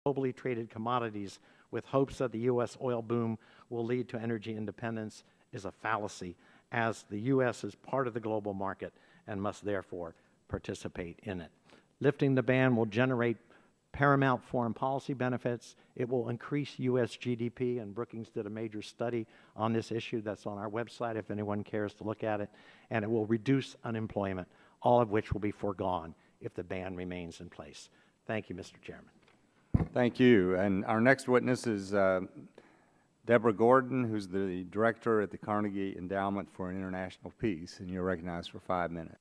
globally traded commodities with hopes that the U.S. oil boom will lead to energy independence is a fallacy, as the U.S. is part of the global market and must therefore participate in it. Lifting the ban will generate paramount foreign policy benefits. It will increase U.S. GDP, and Brookings did a major study on this issue that's on our website if anyone cares to look at it, and it will reduce unemployment, all of which will be foregone if the ban remains in place. Thank you, Mr. Chairman. Thank you. And our next witness is Deborah Gordon, who's the director at the Carnegie Endowment for International Peace, and you're recognized for 5 minutes.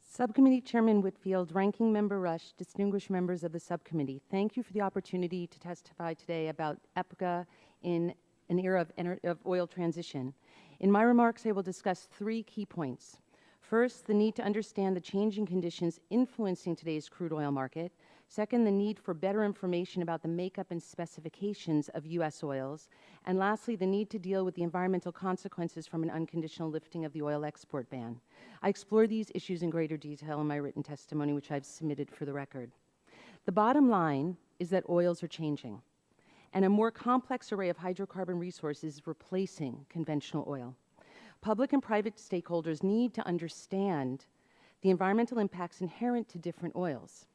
Subcommittee Chairman Whitfield, Ranking Member Rush, distinguished members of the subcommittee, thank you for the opportunity to testify today about EPCA in an era of oil transition. In my remarks, I will discuss 3 key points. First, the need to understand the changing conditions influencing today's crude oil market. Second, the need for better information about the makeup and specifications of U.S. oils. And lastly, the need to deal with the environmental consequences from an unconditional lifting of the oil export ban. I explore these issues in greater detail in my written testimony, which I've submitted for the record. The bottom line is that oils are changing, and a more complex array of hydrocarbon resources is replacing conventional oil. Public and private stakeholders need to understand the environmental impacts inherent to different oils.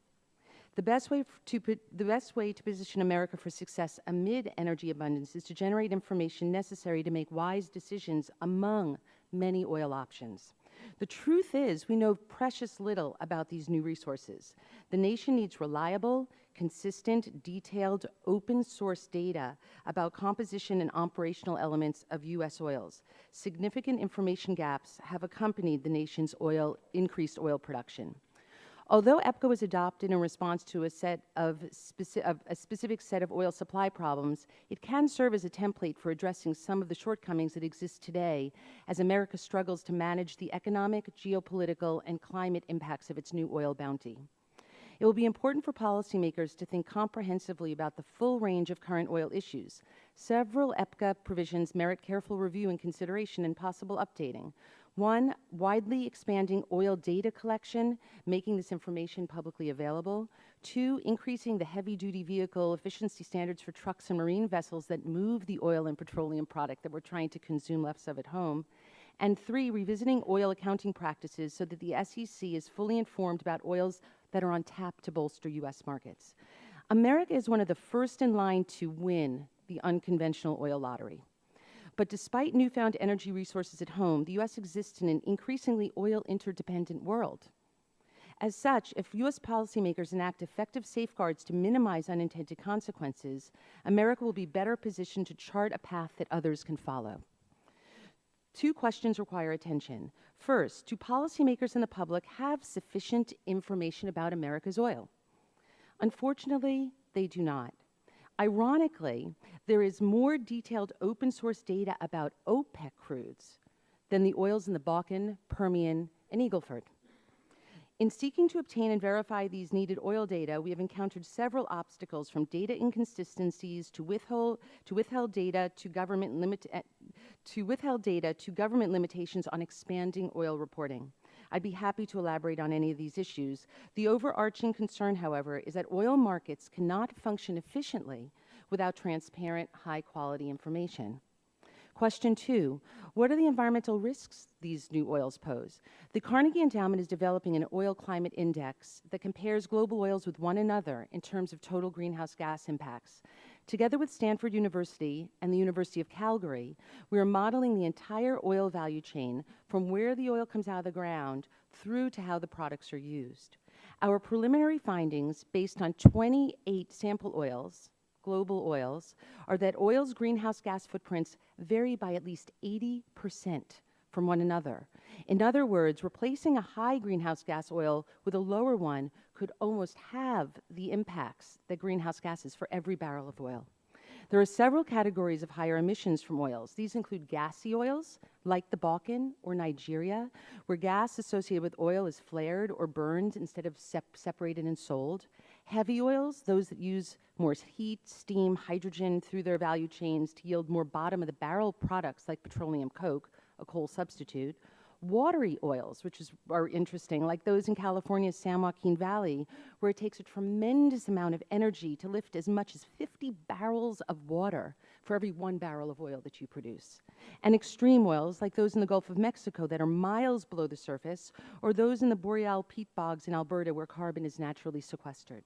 The best way to position America for success amid energy abundance is to generate information necessary to make wise decisions among many oil options. The truth is, we know precious little about these new resources. The nation needs reliable, consistent, detailed, open-source data about composition and operational elements of U.S. oils. Significant information gaps have accompanied the nation's increased oil production. Although EPCA was adopted in response to a specific set of oil supply problems, it can serve as a template for addressing some of the shortcomings that exist today as America struggles to manage the economic, geopolitical, and climate impacts of its new oil bounty. It will be important for policymakers to think comprehensively about the full range of current oil issues. Several EPCA provisions merit careful review and consideration and possible updating. 1, widely expanding oil data collection, making this information publicly available. 2, increasing the heavy-duty vehicle efficiency standards for trucks and marine vessels that move the oil and petroleum product that we're trying to consume less of at home. And 3, revisiting oil accounting practices so that the SEC is fully informed about oils that are on tap to bolster U.S. markets. America is one of the first in line to win the unconventional oil lottery. But despite newfound energy resources at home, the U.S. exists in an increasingly oil-interdependent world. As such, if U.S. policymakers enact effective safeguards to minimize unintended consequences, America will be better positioned to chart a path that others can follow. 2 questions require attention. First, do policymakers and the public have sufficient information about America's oil? Unfortunately, they do not. Ironically, there is more detailed open-source data about OPEC crudes than the oils in the Bakken, Permian, and Eagle Ford. In seeking to obtain and verify these needed oil data, we have encountered several obstacles, from data inconsistencies to withheld data to government limitations on expanding oil reporting. I'd be happy to elaborate on any of these issues. The overarching concern, however, is that oil markets cannot function efficiently without transparent, high-quality information. Question 2, what are the environmental risks these new oils pose? The Carnegie Endowment is developing an oil climate index that compares global oils with one another in terms of total greenhouse gas impacts. Together with Stanford University and the University of Calgary, we are modeling the entire oil value chain from where the oil comes out of the ground through to how the products are used. Our preliminary findings, based on 28 sample oils, global oils, are that oil's greenhouse gas footprints vary by at least 80% from one another. In other words, replacing a high greenhouse gas oil with a lower one could almost have the impacts that greenhouse gases for every barrel of oil. There are several categories of higher emissions from oils. These include gassy oils, like the Bakken or Nigeria, where gas associated with oil is flared or burned instead of separated and sold. Heavy oils, those that use more heat, steam, hydrogen through their value chains to yield more bottom-of-the-barrel products like petroleum coke, a coal substitute. Watery oils, which are interesting, like those in California's San Joaquin Valley, where it takes a tremendous amount of energy to lift as much as 50 barrels of water for every 1 barrel of oil that you produce. And extreme oils, like those in the Gulf of Mexico that are miles below the surface, or those in the boreal peat bogs in Alberta where carbon is naturally sequestered.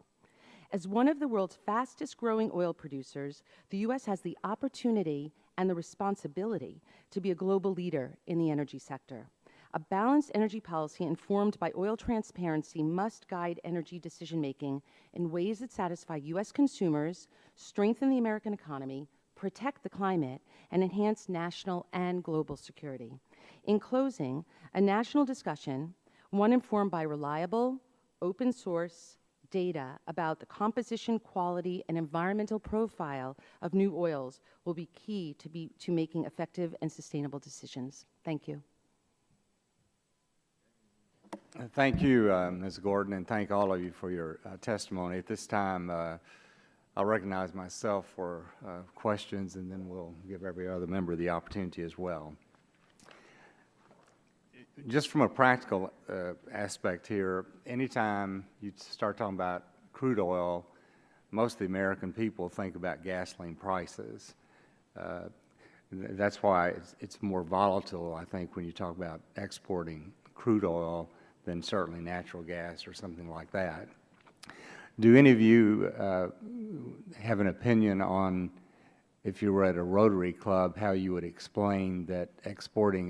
As one of the world's fastest growing oil producers, the U.S. has the opportunity and the responsibility to be a global leader in the energy sector. A balanced energy policy informed by oil transparency must guide energy decision-making in ways that satisfy U.S. consumers, strengthen the American economy, protect the climate, and enhance national and global security. In closing, a national discussion, one informed by reliable, open source data about the composition, quality, and environmental profile of new oils will be key to making effective and sustainable decisions. Thank you. Thank you, Ms. Gordon, and thank all of you for your testimony. At this time, I'll recognize myself for questions, and then we'll give every other member the opportunity as well. Just from a practical aspect here, anytime you start talking about crude oil, most of the American people think about gasoline prices. That's why it's more volatile, I think, when you talk about exporting crude oil than certainly natural gas or something like that. Do any of you have an opinion on, if you were at a Rotary Club, how you would explain that exporting